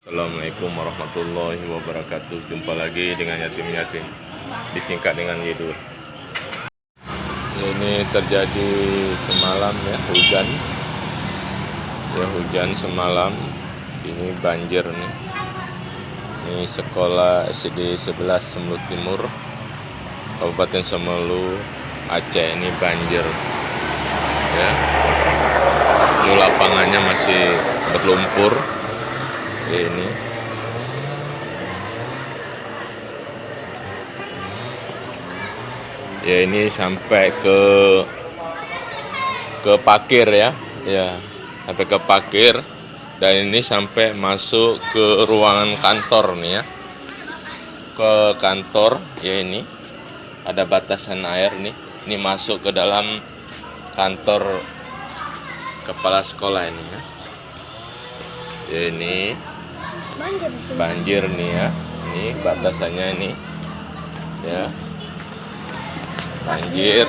Assalamualaikum warahmatullahi wabarakatuh. Jumpa lagi dengan yatim-yatim, disingkat dengan Yidul. Ini terjadi semalam ya, hujan semalam. Ini banjir nih. Ini sekolah SD 11 Semelu Timur, Kabupaten Semelu, Aceh. Ini banjir ya. Ini lapangannya masih berlumpur. Ini ya, ini sampai ke parkir ya, sampai ke parkir, dan ini sampai masuk ke ruangan kantor nih ya, ke kantor ya. Ini ada batasan air nih, ini masuk ke dalam kantor kepala sekolah ini ya. Ini banjir nih ya, ini batasannya ini ya, banjir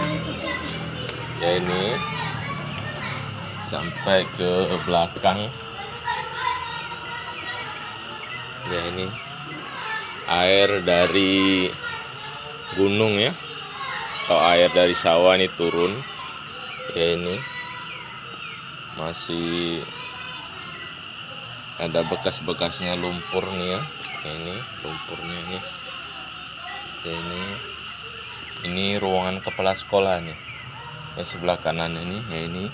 ya. Ini sampai ke belakang ya. Ini air dari gunung ya, atau air dari sawah ini turun ya. Ini masih ada bekas-bekasnya lumpur nih ya. Ini lumpurnya nih ya. Ini ruangan kepala sekolah nih ya, sebelah kanan ini ya. Ini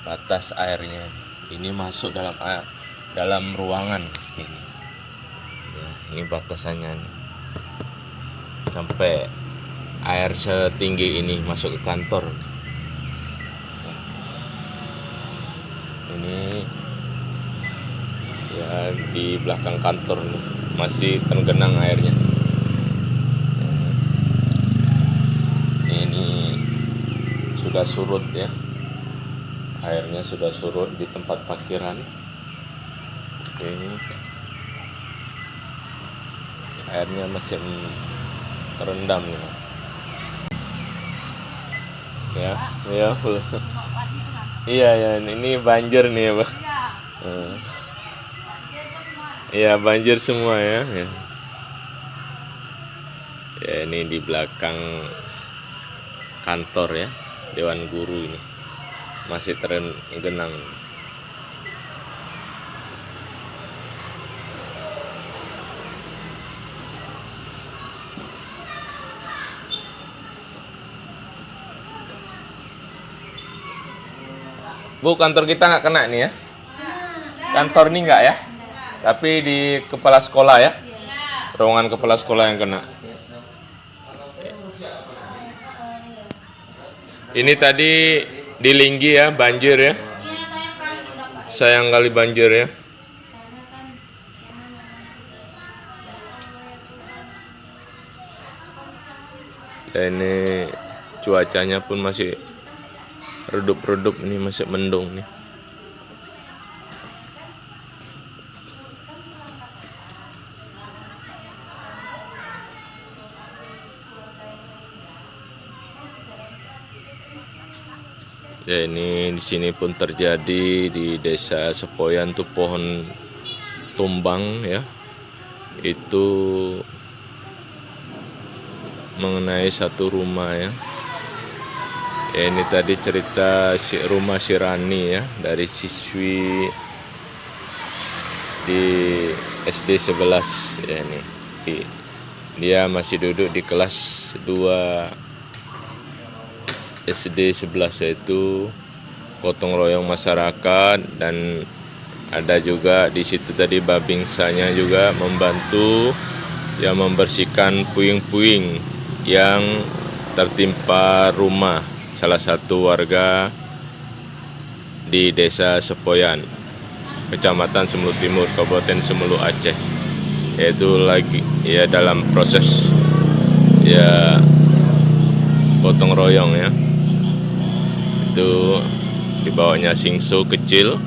batas airnya, ini masuk dalam ruangan ini ya. Ini batasannya nih, sampai air setinggi ini masuk ke kantor nih. Ini ya, di belakang kantor nih masih tergenang airnya. Ini sudah surut ya, airnya sudah surut di tempat parkiran. Ini airnya masih terendam ya. Iya ya, ini banjir nih ya, Bang. Iya, banjir semua ya. Ya, ini di belakang kantor ya, Dewan Guru ini masih tergenang. Bu, kantor kita nggak kena nih ya? Kantor ini nggak ya? Tapi di kepala sekolah ya, ruangan kepala sekolah yang kena. Ini tadi di Linggi ya, banjir ya. Sayang kali banjir ya. Ya, ini cuacanya pun masih redup-redup, ini masih mendung nih. Ya, ini di sini pun terjadi di Desa Sepoyan tuh, pohon tumbang ya. Itu mengenai satu rumah ya. Ya, ini tadi cerita rumah Sirani ya, dari siswi di SD 11 ya. Ini dia masih duduk di kelas 2 SD 11, yaitu gotong royong masyarakat, dan ada juga di situ tadi babingsanya juga membantu ya, membersihkan puing-puing yang tertimpa rumah salah satu warga di Desa Sepoyan, Kecamatan Semelu Timur, Kabupaten Semelu, Aceh. Yaitu lagi ya dalam proses ya gotong royong ya. Itu dibawanya singso kecil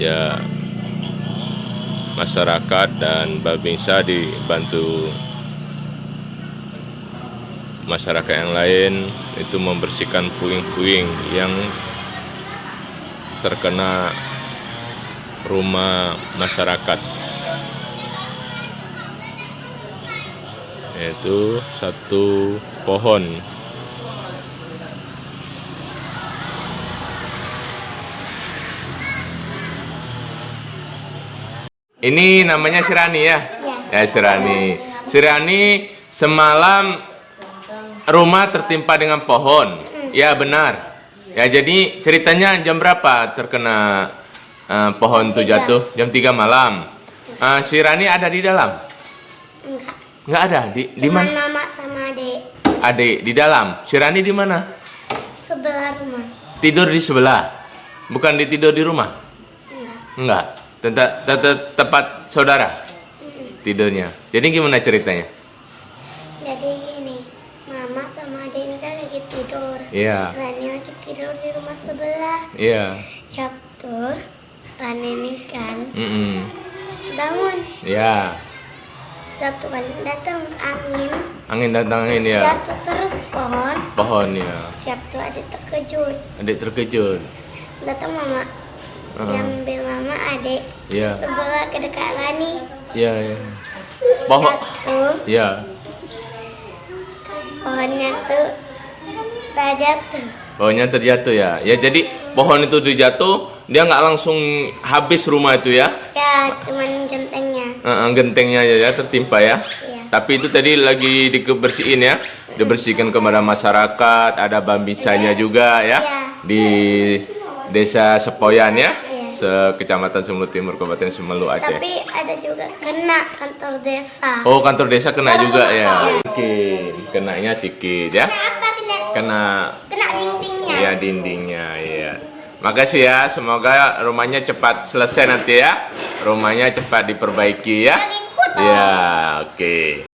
ya, masyarakat dan babinsa dibantu masyarakat yang lain itu membersihkan puing-puing yang terkena rumah masyarakat yaitu satu pohon. Ini namanya Sirani ya? Ya, Sirani. Sirani, semalam rumah tertimpa dengan pohon. Ya, benar. Ya, jadi ceritanya jam berapa terkena pohon itu jatuh? Jam 3 malam. Sirani ada di dalam? Enggak. Enggak ada. Di mana? Mama sama adik. Adik di dalam. Sirani di mana? Sebelah rumah. Tidur di sebelah. Bukan tidur di rumah? Enggak. Tempat saudara tidurnya. Jadi gimana ceritanya? Jadi gini, Mama sama adik ini kan lagi tidur. Iya. Rani lagi tidur di rumah sebelah. Iya. Sabtu, Rani ini kan Mm-mm. bangun. Iya. Sabtu kan datang angin. Angin datangin ya. Jatuh terus Pohon ya. Sabtu adik terkejut. Adik terkejut. Datang Mama. Diambil Mama adik. Iya. Sebelah ke dekat Rani. Iya, iya. Pohon. Jatuh. Iya. Pohonnya tuh tak jatuh. Pohonnya terjatuh ya. Ya jadi pohon itu terjatuh, dia nggak langsung habis rumah itu ya. Ya, cuman gentengnya. Gentengnya aja ya tertimpa ya. Iya. Tapi itu tadi lagi dibersihin ya. Dibersihkan kepada masyarakat, ada bambisannya juga ya. Iya. Di Desa Sepoyan ya. Iya. Kecamatan Sumelu Timur, Kabupaten Sumelu, Aceh. Tapi ada juga kena kantor desa. Oh, kantor desa kena juga ya. Sedikit, kenanya sedikit ya. Apa kena? Kena Dindingnya. ya dindingnya ya. Makasih ya, semoga rumahnya cepat selesai nanti ya. Rumahnya cepat diperbaiki ya. Ya, oke.